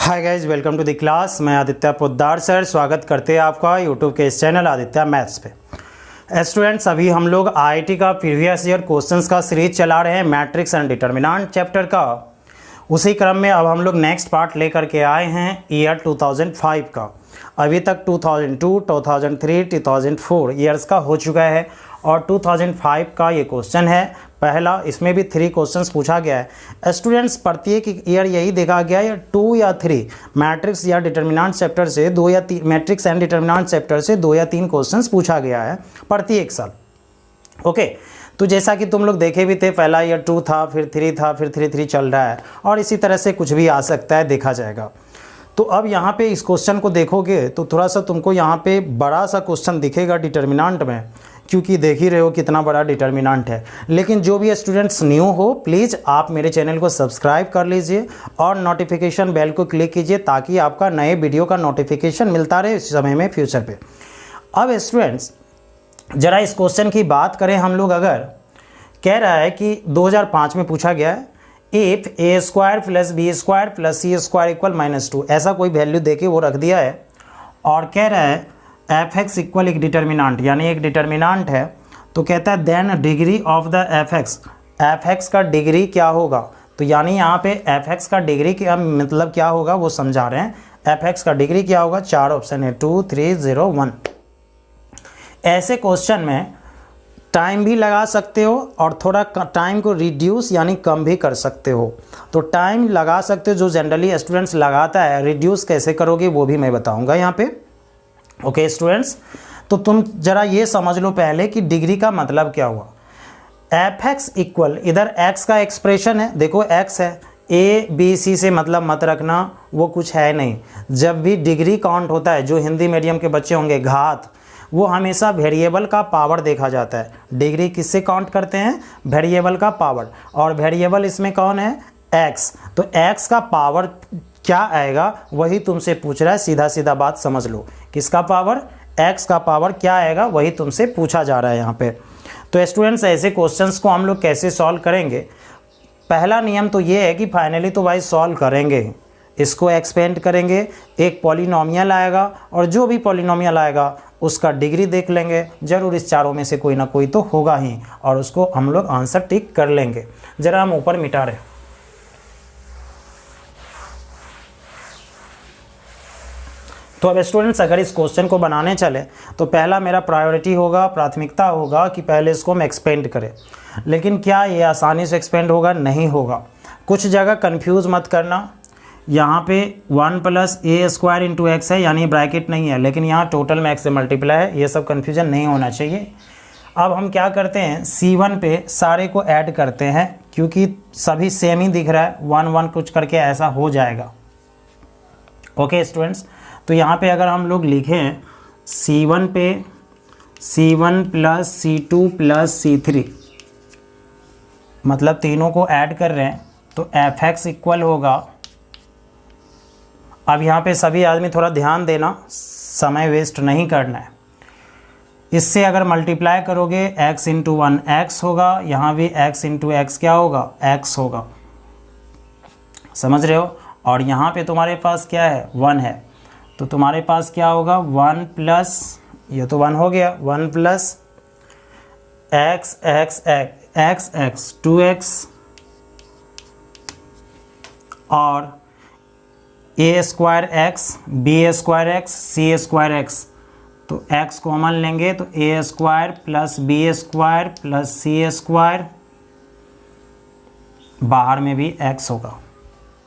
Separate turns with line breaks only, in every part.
Hi guys, welcome to the class. मैं Aditya Poddar sir स्वागत करते हैं आपका यूट्यूब के इस चैनल आदित्य मैथ्स पे। स्टूडेंट्स, अभी हम लोग आईआईटी का प्रीवियस ईयर क्वेश्चंस का सीरीज चला रहे हैं मैट्रिक्स एंड डिटर्मिनेंट चैप्टर का। उसी क्रम में अब हम लोग नेक्स्ट पार्ट लेकर के आए हैं ईयर 2005 का। अभी तक 2002, 2003, 2004 ईयर्स का हो चुका है और 2005 का ये क्वेश्चन है पहला। इसमें भी 3 क्वेश्चंस पूछा गया है। स्टूडेंट्स, प्रत्येक ईयर यही देखा गया है 2 या 3 मैट्रिक्स या डिटर्मिनेंट चैप्टर से 2 या 3 मैट्रिक्स एंड डिटर्मिनेंट चैप्टर से 2 या 3 क्वेश्चंस पूछा गया है प्रत्येक साल। ओके, तो जैसा कि तुम लोग देखे भी थे, पहला ईयर 2 था, फिर 3 था, फिर 3 चल रहा है और इसी तरह से कुछ भी आ सकता है, देखा जाएगा। तो अब यहाँ पे इस क्वेश्चन को देखोगे तो थोड़ा सा तुमको यहाँ पे बड़ा सा क्वेश्चन दिखेगा डिटर्मिनेंट में, क्योंकि देख ही रहे हो कितना बड़ा डिटर्मिनेंट है। लेकिन जो भी स्टूडेंट्स न्यू हो, प्लीज़ आप मेरे चैनल को सब्सक्राइब कर लीजिए और नोटिफिकेशन बेल को क्लिक कीजिए ताकि आपका नए वीडियो का नोटिफिकेशन मिलता रहे इस समय में, फ्यूचर पे। अब स्टूडेंट्स, ज़रा इस क्वेश्चन की बात करें हम लोग। अगर कह रहा है कि 2005 में पूछा गया है, if a square plus b square plus c square equal -2, ऐसा कोई वैल्यू देके वो रख दिया है और कह रहा है एफ एक्स इक्वल एक डिटर्मिनेंट, यानी एक डिटर्मिनेंट है। तो कहता है then degree of the f x का डिग्री क्या होगा। तो यानी यहाँ पे एफ एक्स का डिग्री क्या मतलब क्या होगा वो समझा रहे हैं। एफ एक्स का डिग्री क्या होगा, 4 ऑप्शन है, 2, 3, 0, 1। ऐसे क्वेश्चन में टाइम भी लगा सकते हो और थोड़ा टाइम को रिड्यूस यानी कम भी कर सकते हो। तो टाइम लगा सकते हो, जो जनरली स्टूडेंट्स लगाता है। रिड्यूस कैसे करोगे वो भी मैं बताऊंगा यहाँ पे। ओके स्टूडेंट्स, तो तुम जरा ये समझ लो पहले कि डिग्री का मतलब क्या हुआ। एफ एक्स इक्वल, इधर एक्स का एक्सप्रेशन है, देखो एक्स है, ए बी सी से मतलब मत रखना, वो कुछ है नहीं। जब भी डिग्री काउंट होता है, जो हिंदी मीडियम के बच्चे होंगे, घात, वो हमेशा वेरिएबल का पावर देखा जाता है। डिग्री किससे काउंट करते हैं, वेरिएबल का पावर, और वेरिएबल इसमें कौन है, एक्स। तो एक्स का पावर क्या आएगा वही तुमसे पूछ रहा है, सीधा सीधा बात समझ लो। किसका पावर, एक्स का पावर क्या आएगा वही तुमसे पूछा जा रहा है यहाँ पे। तो स्टूडेंट्स, ऐसे क्वेश्चंस को हम लोग कैसे सॉल्व करेंगे। पहला नियम तो ये है कि फाइनली तो भाई सॉल्व करेंगे, इसको एक्सपेंड करेंगे। एक पॉलिनोमियल आएगा और जो भी पॉलिनोमियल आएगा उसका डिग्री देख लेंगे। जरूर इस चारों में से कोई ना कोई तो होगा ही और उसको हम लोग आंसर टिक कर लेंगे। जरा हम ऊपर मिटा रहे। तो अब स्टूडेंट्स, अगर इस क्वेश्चन को बनाने चले तो पहला मेरा प्रायोरिटी होगा, प्राथमिकता होगा कि पहले इसको हम एक्सपेंड करें। लेकिन क्या ये आसानी से एक्सपेंड होगा, नहीं होगा। कुछ जगह कंफ्यूज मत करना। यहाँ पे 1 + a² × x है, यानी ब्रैकेट नहीं है, लेकिन यहाँ टोटल में x से मल्टीप्लाई है। ये सब कन्फ्यूजन नहीं होना चाहिए। अब हम क्या करते हैं, C1 पे सारे को ऐड करते हैं, क्योंकि सभी सेम ही दिख रहा है। 1 1 कुछ करके ऐसा हो जाएगा। ओके स्टूडेंट्स, तो यहाँ पे अगर हम लोग लिखें C1 पे C1 + C2 + C3, मतलब तीनों को ऐड कर रहे हैं, तो एफ एक्स इक्वल होगा। अब यहाँ पे सभी आदमी थोड़ा ध्यान देना, समय वेस्ट नहीं करना है। इससे अगर मल्टीप्लाई करोगे x × 1 x होगा, यहाँ भी x × x क्या होगा, x होगा। समझ रहे हो। और यहाँ पे तुम्हारे पास क्या है, 1 है, तो तुम्हारे पास क्या होगा, 1 प्लस, ये तो 1 हो गया, 1 + x x 2x और a² x b² x c² x। तो x कॉमन लेंगे तो a² + b² + c², बाहर में भी x होगा।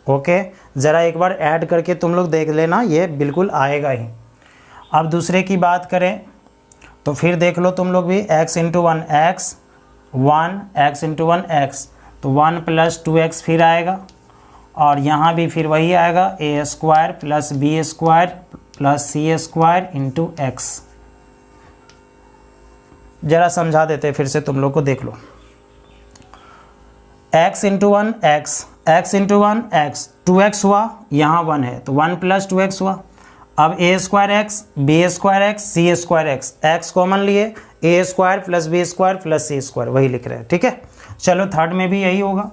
ओके, ज़रा एक बार ऐड करके तुम लोग देख लेना, ये बिल्कुल आएगा ही। अब दूसरे की बात करें तो फिर देख लो तुम लोग भी, x × 1 x, 1 x × 1 x, तो 1 + 2x फिर आएगा और यहाँ भी फिर वही आएगा, a² + b² + c² × x। ज़रा समझा देते फिर से, तुम लोग को देख लो। x × 1 x, x × 1 x, 2x हुआ, यहाँ 1 है तो 1 + 2x हुआ। अब a² x b² x c² x, x common लिए, a² + b² + c², वही लिख रहे हैं। ठीक है, चलो थर्ड में भी यही होगा,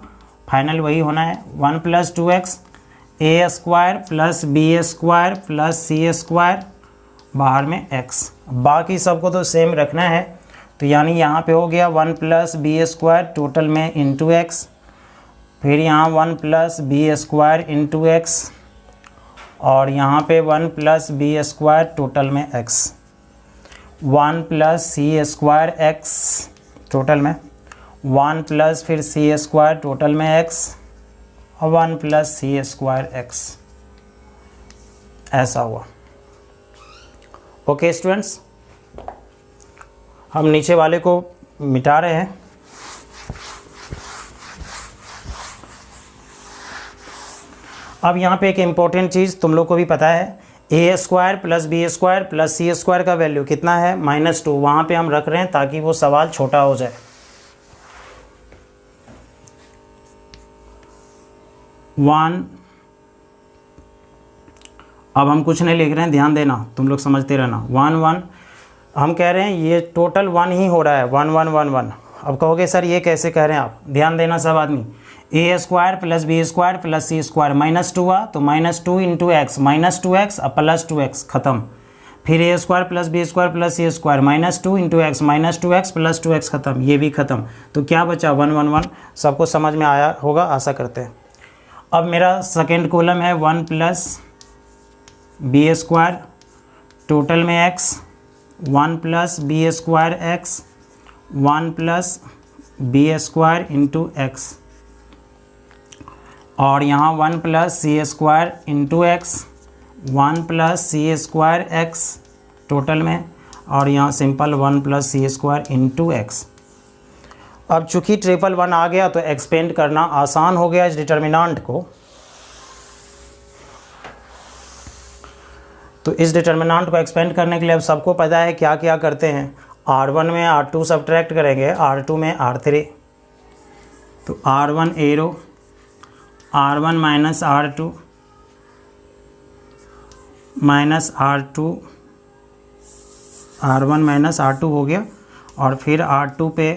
फाइनल वही होना है। 1 + 2x a square plus b square plus c square, बाहर में एक्स, बाकी सबको तो सेम रखना है। तो यानी यहाँ पे हो गया 1 प्लस बी स्क्वायर टोटल में इंटू एक्स, फिर यहाँ 1 plus b square into x, और यहाँ पे 1 प्लस बी स्क्वायर टोटल में x, 1 plus c square x total में, 1 प्लस फिर सी स्क्वायर टोटल में एक्स, और 1 प्लस सी स्क्वायर एक्स, ऐसा हुआ। ओके स्टूडेंट्स, हम नीचे वाले को मिटा रहे हैं। अब यहाँ पे एक इम्पोर्टेंट चीज़ तुम लोग को भी पता है, a square plus b square plus c square का वैल्यू कितना है, -2। वहाँ पे हम रख रहे हैं ताकि वो सवाल छोटा हो जाए। 1, अब हम कुछ नहीं लिख रहे हैं, ध्यान देना, तुम लोग समझते रहना। 1 1 हम कह रहे हैं ये टोटल 1 ही हो रहा है, 1 1 1 1। अब कहोगे सर ये कैसे कह रहे हैं आप, ध्यान देना सब आदमी। A square plus b square plus c square, -2 हुआ तो -2 इंटू एक्स, -2x और प्लस 2x खत्म। फिर a square plus b square plus c square, -2 into x, -2x plus 2x खत्म, ये भी खत्म। तो क्या बचा, 1 1 1। सबको समझ में आया होगा, आशा करते हैं। अब मेरा सेकेंड कॉलम है 1 प्लस बी स्क्वायर टोटल में x, 1 plus b square x, 1 plus b square into x, और यहाँ 1 plus c square into x, 1 plus c square x total में, और यहाँ simple 1 plus c square into x. अब चूँकि 1 आ गया तो एक्सपेंड करना आसान हो गया इस डिटर्मिनेंट को। तो इस डिटर्मिनेंट को एक्सपेंड करने के लिए अब सबको पता है क्या क्या करते हैं। R1 में R2 सब्ट्रैक्ट करेंगे, R2 में R3, तो R1 arrow, R1 minus R2 minus R2, R1 minus R2 हो गया, और फिर R2 पे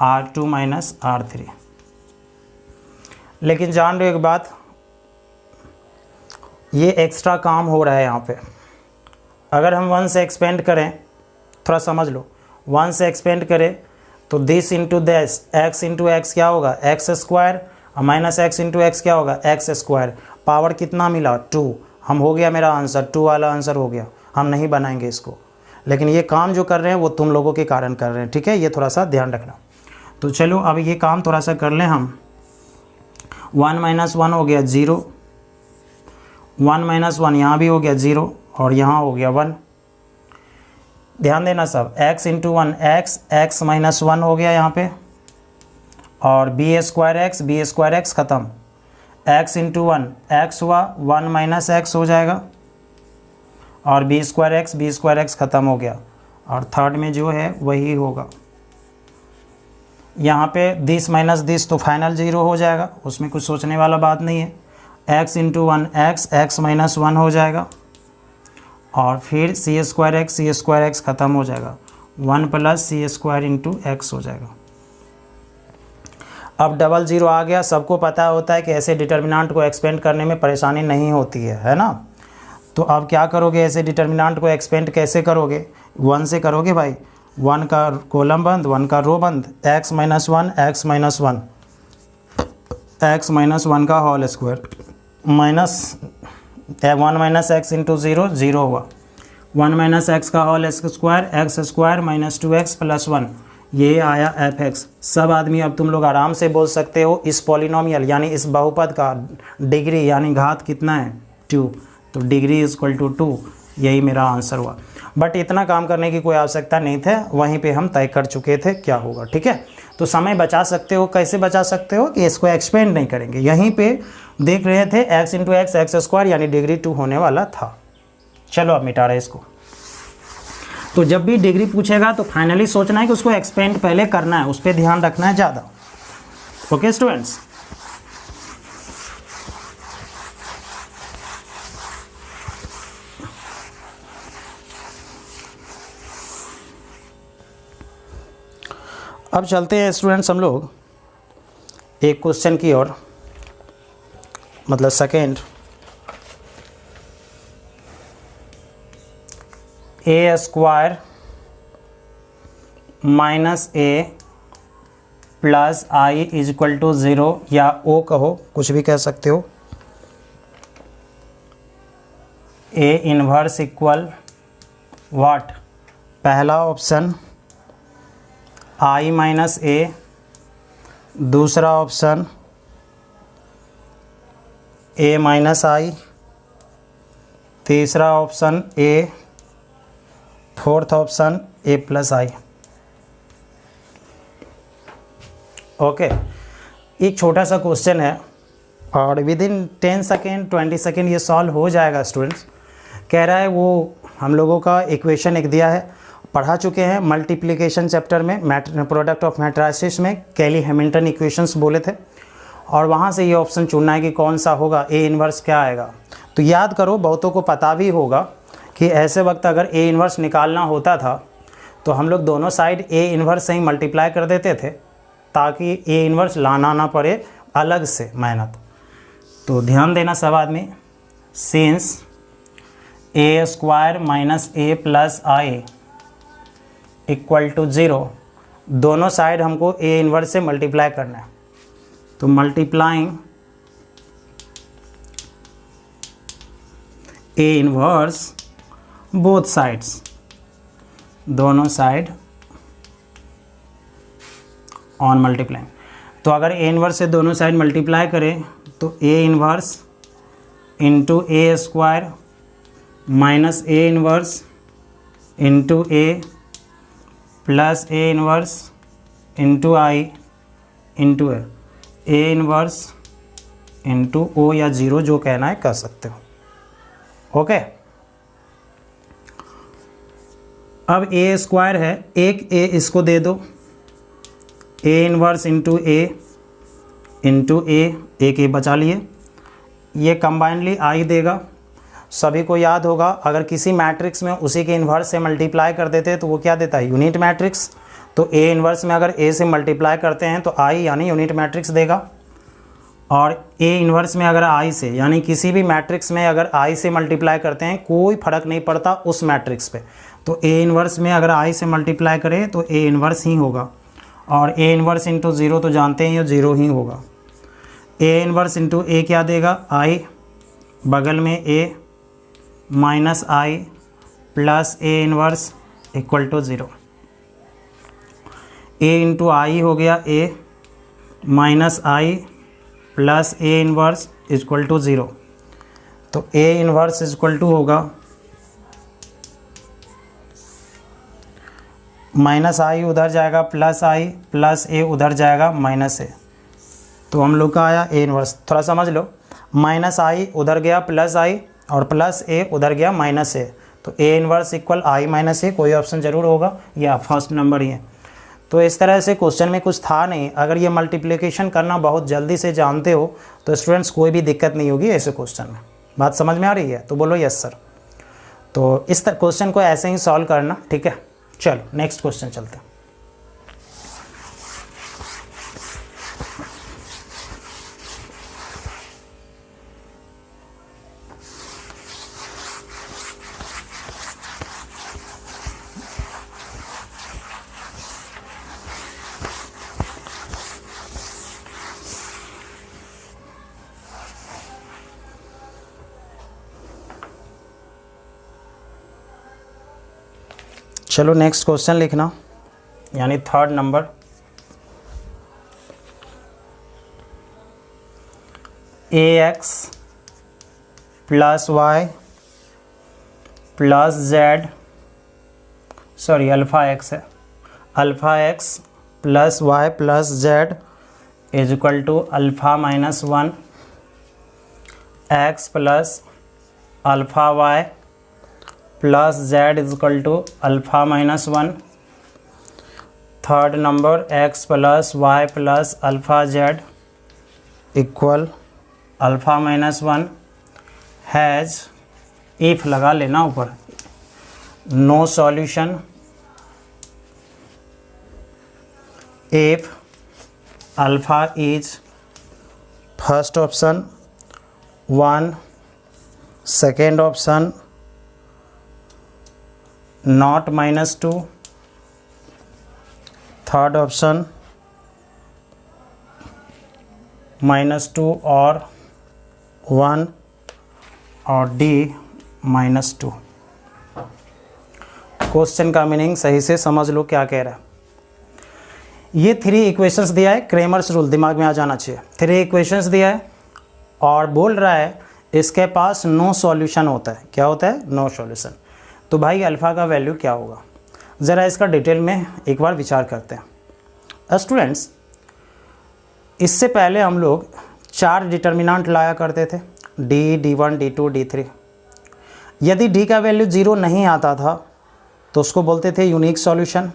R2 माइनस R3। लेकिन जान लो एक बात, ये एक्स्ट्रा काम हो रहा है यहाँ पे। अगर हम 1 से एक्सपेंड करें, थोड़ा समझ लो, 1 से एक्सपेंड करें तो this into this, x into x क्या होगा, एक्स स्क्वायर, और माइनस एक्स इंटू एक्स क्या होगा, एक्स स्क्वायर। पावर कितना मिला, 2। हम हो गया मेरा आंसर, 2 वाला आंसर हो गया। हम नहीं बनाएंगे इसको, लेकिन ये काम जो कर रहे हैं वो तुम लोगों के कारण कर रहे हैं, ठीक है, ये थोड़ा सा ध्यान रखना। तो चलो अब ये काम थोड़ा सा कर लें हम। 1 माइनस 1 हो गया 0, 1 माइनस 1 यहाँ भी हो गया 0, और यहाँ हो गया 1। ध्यान देना सब, x इंटू 1 x माइनस 1 हो गया यहाँ पे, और बी स्क्वायर एक्स ख़त्म, x इंटू 1 x हुआ, 1 माइनस एक्स हो जाएगा, और बी स्क्वायर एक्स ख़त्म हो गया, और थर्ड में जो है वही होगा। यहाँ पे दिस माइनस दिस तो फाइनल 0 हो जाएगा, उसमें कुछ सोचने वाला बात नहीं है। x इंटू 1 x माइनस 1 हो जाएगा, और फिर सी स्क्वायर एक्स ख़त्म हो जाएगा, 1 plus c square into x हो जाएगा। अब 0 आ गया। सबको पता होता है कि ऐसे डिटर्मिनेंट को एक्सपेंड करने में परेशानी नहीं होती है ना। तो अब क्या करोगे, ऐसे डिटर्मिनेंट को एक्सपेंड कैसे करोगे, 1 से करोगे भाई, 1 का कॉलम बंद, 1 का रो बंद, x माइनस 1 का whole square, minus 1 minus x into 0 0 हुआ, 1 माइनस एक्स का whole square, x square minus 2x plus 1, ये आया fx। सब आदमी अब तुम लोग आराम से बोल सकते हो इस पॉलिनोमियल यानी इस बहुपद का डिग्री यानी घात कितना है, 2, तो डिग्री इज इक्वल टू 2, यही मेरा आंसर हुआ। बट इतना काम करने की कोई आवश्यकता नहीं थे, वहीं पे हम तय कर चुके थे क्या होगा, ठीक है। तो समय बचा सकते हो, कैसे बचा सकते हो कि इसको एक्सपेंड नहीं करेंगे, यहीं पे देख रहे थे x इंटू एक्स स्क्वायर यानी डिग्री 2 होने वाला था। चलो अब मिटा रहे इसको। तो जब भी डिग्री पूछेगा तो फाइनली सोचना है कि उसको एक्सपेंड पहले करना है, उस पर ध्यान रखना है ज़्यादा। ओके स्टूडेंट्स, अब चलते हैं स्टूडेंट्स हम लोग एक क्वेश्चन की ओर, मतलब second, A square minus A plus I is equal to 0, या ओ कहो, कुछ भी कह सकते हो। ए इनवर्स इक्वल व्हाट, पहला ऑप्शन आई माइनस ए, दूसरा ऑप्शन ए माइनस आई, तीसरा option A, fourth option A plus I. Okay, एक छोटा सा क्वेश्चन है और विद इन 10 सेकेंड 20 सेकेंड ये सॉल्व हो जाएगा स्टूडेंट्स। कह रहा है वो हम लोगों का इक्वेशन एक दिया है, पढ़ा चुके हैं मल्टीप्लिकेशन चैप्टर में, प्रोडक्ट ऑफ मैट्रिसेस में कैली हैमिल्टन इक्वेशंस बोले थे, और वहाँ से ये ऑप्शन चुनना है कि कौन सा होगा, ए इन्वर्स क्या आएगा। तो याद करो, बहुतों को पता भी होगा कि ऐसे वक्त अगर ए इन्वर्स निकालना होता था तो हम लोग दोनों साइड ए इन्वर्स से ही मल्टीप्लाई कर देते थे ताकि ए इन्वर्स लाना ना पड़े अलग से मेहनत। तो ध्यान देना सब आदमी, since A square minus A plus I equal to 0, दोनों साइड हमको ए इन्वर्स से मल्टीप्लाई करना है। तो multiplying A inverse both sides, दोनों साइड ऑन मल्टीप्लाइंग। तो अगर ए इन्वर्स से दोनों साइड मल्टीप्लाई करें तो A inverse into A square minus A inverse into A plus A inverse into I into A inverse into O या 0 जो कहना है कह सकते हो। ओके, अब ए स्क्वायर है, एक ए इसको दे दो, ए इन्वर्स इंटू ए, एक ए बचा लिए, ये कंबाइनली आई देगा। सभी को याद होगा अगर किसी मैट्रिक्स में उसी के इन्वर्स से मल्टीप्लाई कर देते तो वो क्या देता है, यूनिट मैट्रिक्स। तो ए इन्वर्स में अगर ए से मल्टीप्लाई करते हैं तो आई यानी यूनिट मैट्रिक्स देगा, और ए इन्वर्स में अगर आई से यानी किसी भी मैट्रिक्स में अगर आई से मल्टीप्लाई करते हैं कोई फ़र्क नहीं पड़ता उस मैट्रिक्स पे। तो ए इन्वर्स में अगर आई से मल्टीप्लाई करें तो ए इन्वर्स ही होगा, और ए इन्वर्स इंटू 0 तो जानते हैं ये 0 ही होगा। ए इन्वर्स इंटू ए क्या देगा, आई, बगल में A minus I plus A inverse equal to 0। A into I हो गया A minus I plus A inverse equal to 0। तो ए इन्वर्स इक्वल टू होगा माइनस आई उधर जाएगा प्लस आई, प्लस ए उधर जाएगा माइनस ए। तो हम लोग का आया ए इन्वर्स, थोड़ा समझ लो, माइनस आई उधर गया प्लस आई और प्लस ए उधर गया माइनस ए। तो A inverse equal I minus ए, कोई ऑप्शन ज़रूर होगा या फर्स्ट नंबर ही है। तो इस तरह से क्वेश्चन में कुछ था नहीं, अगर ये मल्टीप्लिकेशन करना बहुत जल्दी से जानते हो तो स्टूडेंट्स कोई भी दिक्कत नहीं होगी ऐसे क्वेश्चन में। बात समझ में आ रही है तो बोलो यस सर। तो इस क्वेश्चन को ऐसे ही सॉल्व करना, ठीक है। चलो नेक्स्ट क्वेश्चन चलते हैं। चलो नेक्स्ट क्वेश्चन लिखना, यानी third number. A x plus y plus z, sorry alpha x है, alpha x plus y plus z is equal to alpha minus 1 x plus alpha y plus z is equal to alpha minus 1। Third number x plus y plus alpha z equal alpha minus 1 has, if लगा लेना ऊपर, no solution if alpha is first option 1, second option not -2, third option -2 और 1 और D -2। Question का meaning सही से समझ लो क्या कह रहा है। ये 3 इक्वेशंस दिया है, क्रेमर्स रूल दिमाग में आ जाना चाहिए। 3 इक्वेशंस दिया है और बोल रहा है इसके पास नो सॉल्यूशन होता है। क्या होता है? No solution. तो भाई अल्फ़ा का वैल्यू क्या होगा, ज़रा इसका डिटेल में एक बार विचार करते हैं। स्टूडेंट्स, इससे पहले हम लोग 4 डिटर्मिनेंट लाया करते थे, डी, D1, D2, D3। यदि डी का वैल्यू 0 नहीं आता था तो उसको बोलते थे यूनिक सॉल्यूशन,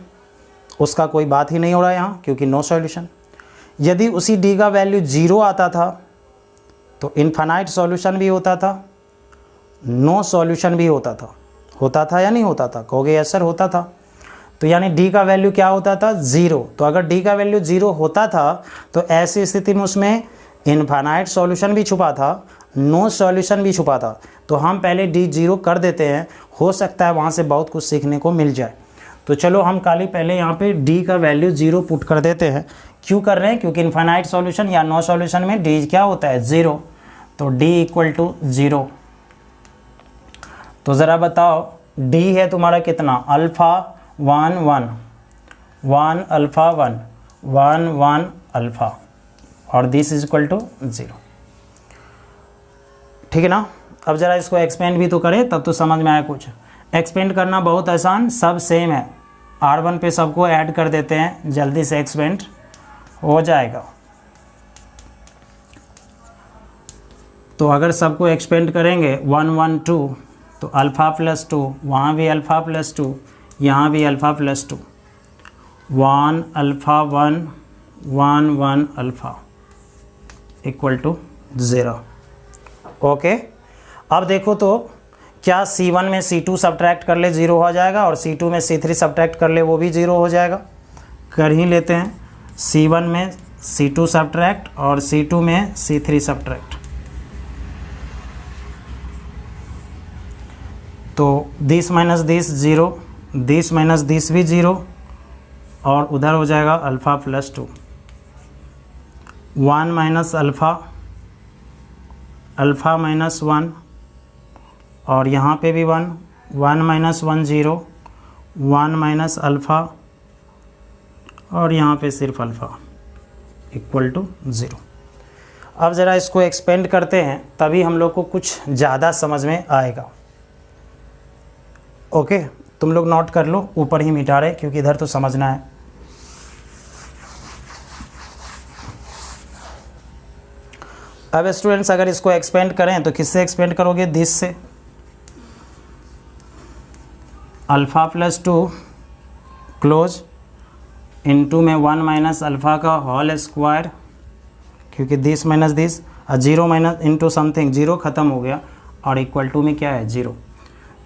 उसका कोई बात ही नहीं हो रहा है यहाँ क्योंकि नो सॉल्यूशन। यदि उसी डी का वैल्यू 0 आता था तो इनफाइनाइट सॉल्यूशन भी होता था, नो सॉल्यूशन भी होता था या नहीं होता था? कहोगे यस सर होता था। तो यानी डी का वैल्यू क्या होता था? 0। तो अगर डी का वैल्यू 0 होता था तो ऐसी स्थिति में उसमें इनफाइनाइट सॉल्यूशन भी छुपा था, नो सॉल्यूशन भी छुपा था। तो हम पहले डी 0 कर देते हैं, हो सकता है वहाँ से बहुत कुछ सीखने को मिल जाए। तो चलो हम खाली पहले यहाँ पे डी का वैल्यू 0 पुट कर देते हैं। क्यों कर रहे हैं? क्योंकि इनफाइनाइट सॉल्यूशन या नो सॉल्यूशन में डी क्या होता है? 0। तो डी = 0। तो ज़रा बताओ डी है तुम्हारा कितना? अल्फ़ा 1 1 1 अल्फ़ा 1 1 1 अल्फ़ा और दिस = 0। ठीक है ना? अब ज़रा इसको एक्सपेंड भी तो करें तब तो समझ में आया कुछ। एक्सपेंड करना बहुत आसान, सब सेम है। R1 पे सबको ऐड कर देते हैं, जल्दी से एक्सपेंड हो जाएगा। तो अगर सबको एक्सपेंड करेंगे 1 1 2 तो अल्फ़ा + 2, वहाँ भी अल्फ़ा + 2, यहाँ भी अल्फ़ा + 2, 1 अल्फ़ा 1 1 1 अल्फ़ा = 0। ओके। अब देखो तो क्या C1 में C2 सब्ट्रैक्ट कर ले 0 हो जाएगा और C2 में C3 सब्ट्रैक्ट कर ले वो भी 0 हो जाएगा? कर ही लेते हैं। C1 में C2 सब्ट्रैक्ट और C2 में C3 सब्ट्रैक्ट। तो this minus this 0, this minus this भी 0 और उधर हो जाएगा अल्फ़ा + 2, 1 माइनस अल्फ़ा, अल्फ़ा -1 और यहाँ पे भी 1 1 - 1 0, 1 माइनस अल्फ़ा और यहाँ पे सिर्फ अल्फ़ा = 0। अब ज़रा इसको एक्सपेंड करते हैं तभी हम लोग को कुछ ज़्यादा समझ में आएगा। ओके, तुम लोग नोट कर लो, ऊपर ही मिटा रहे क्योंकि इधर तो समझना है। अब स्टूडेंट्स अगर इसको एक्सपेंड करें तो किससे एक्सपेंड करोगे? दिस से। अल्फ़ा + 2 क्लोज इनटू में 1 माइनस अल्फ़ा का होल स्क्वायर, क्योंकि this minus this 0 minus into something, 0 ख़त्म हो गया और = में क्या है? 0।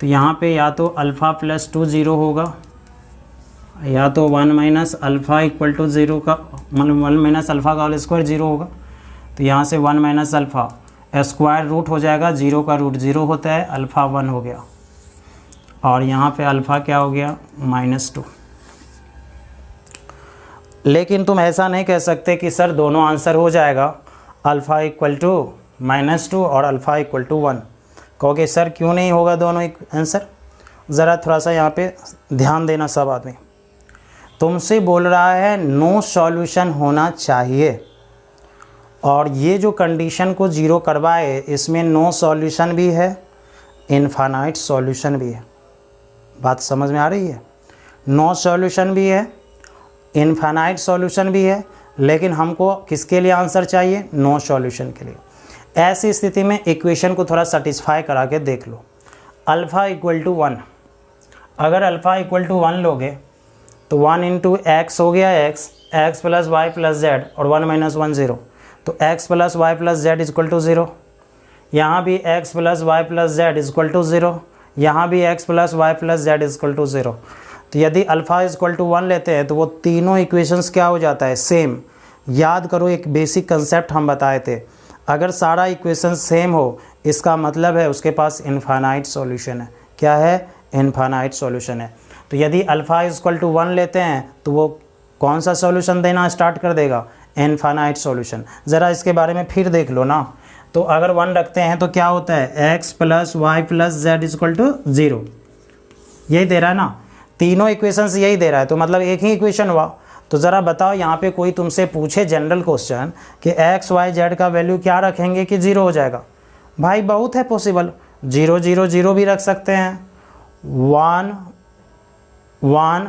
तो यहाँ पे या तो अल्फ़ा + 2 0 होगा या तो 1 माइनस अल्फ़ा = 0 का 1 माइनस अल्फ़ा का होल स्क्वायर 0 होगा। तो यहाँ से 1 माइनस अल्फ़ा स्क्वायर रूट हो जाएगा, 0 का रूट 0 होता है, अल्फ़ा 1 हो गया और यहाँ पे अल्फ़ा क्या हो गया? -2। लेकिन तुम ऐसा नहीं कह सकते कि सर दोनों आंसर हो जाएगा, अल्फ़ा = -2 और अल्फ़ा = 1। कहोगे सर क्यों नहीं होगा दोनों आंसर? ज़रा थोड़ा सा यहाँ पे ध्यान देना सब आदमी। तुमसे बोल रहा है नो सॉल्यूशन होना चाहिए और ये जो कंडीशन को 0 करवाए इसमें नो सॉल्यूशन भी है, इनफाइनाइट सॉल्यूशन भी है। बात समझ में आ रही है? नो सॉल्यूशन भी है, इनफाइनाइट सॉल्यूशन भी है, लेकिन हमको किसके लिए आंसर चाहिए? नो सॉल्यूशन के लिए। ऐसी स्थिति में इक्वेशन को थोड़ा सेटिस्फाई करा के देख लो। अल्फ़ा = 1, अगर अल्फ़ा = 1 लोगे तो 1 × x हो गया x + y + z और 1 - 1 0, तो x + y + z = 0। यहाँ भी x + y + z = 0, यहाँ भी x + y + z = 0। तो यदि अल्फ़ा = 1 लेते हैं तो वो तीनों इक्वेशंस क्या हो जाता है? सेम। याद करो एक बेसिक कंसेप्ट हम बताए थे, अगर सारा इक्वेशन सेम हो इसका मतलब है उसके पास इनफाइनाइट सॉल्यूशन है। क्या है? इनफाइनाइट सॉल्यूशन है। तो यदि अल्फ़ा इक्वल टू 1 लेते हैं तो वो कौन सा सॉल्यूशन देना स्टार्ट कर देगा? Infinite solution. ज़रा इसके बारे में फिर देख लो ना। तो अगर 1 रखते हैं तो क्या होता है? x + y + z equal to 0, यही दे रहा है ना। तीनों इक्वेशंस यही दे रहा है, तो मतलब एक ही इक्वेशन हुआ। तो ज़रा बताओ, यहाँ पे कोई तुमसे पूछे जनरल क्वेश्चन कि x y z का वैल्यू क्या रखेंगे कि 0 हो जाएगा? भाई बहुत है पॉसिबल। 0 0 0 भी रख सकते हैं, 1 1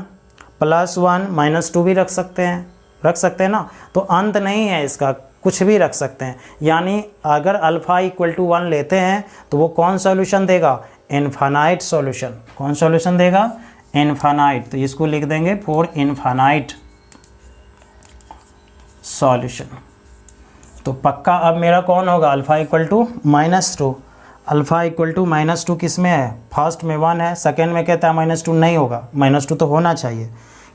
+1 -2 भी रख सकते हैं ना। तो अंत नहीं है इसका, कुछ भी रख सकते हैं। यानी अगर अल्फ़ा इक्वल टू 1 लेते हैं तो वो कौन सॉल्यूशन देगा? Infinite solution. कौन सॉल्यूशन देगा? इनफाइनाइट। तो इसको लिख देंगे फॉर इनफाइनाइट सॉल्यूशन। तो पक्का अब मेरा कौन होगा? Alpha equal to -2। Alpha equal to -2 किस में है? फर्स्ट में 1 है, सेकेंड में कहता है -2 नहीं होगा, -2 तो होना चाहिए।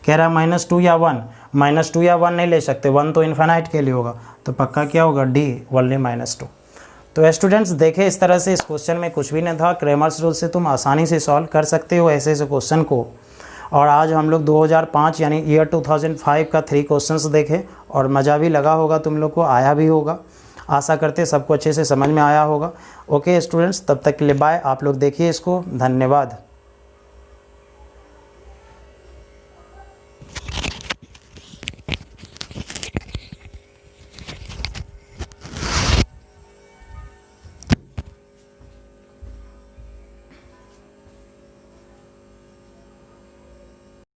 कह रहा है -2 या 1, -2 या 1 नहीं ले सकते, 1 तो इन्फाइनाइट के लिए होगा। तो पक्का क्या होगा? D, only -2। तो स्टूडेंट्स देखें, इस तरह से इस क्वेश्चन में कुछ भी नहीं था। क्रैमर्स रूल से तुम आसानी से सॉल्व कर सकते हो ऐसे क्वेश्चन को। और आज हम लोग 2005 यानी ईयर 2005 का 3 क्वेश्चंस देखे और मज़ा भी लगा होगा, तुम लोग को आया भी होगा। आशा करते सबको अच्छे से समझ में आया होगा। ओके स्टूडेंट्स, तब तक के लिए बाय। आप लोग देखिए इसको। धन्यवाद।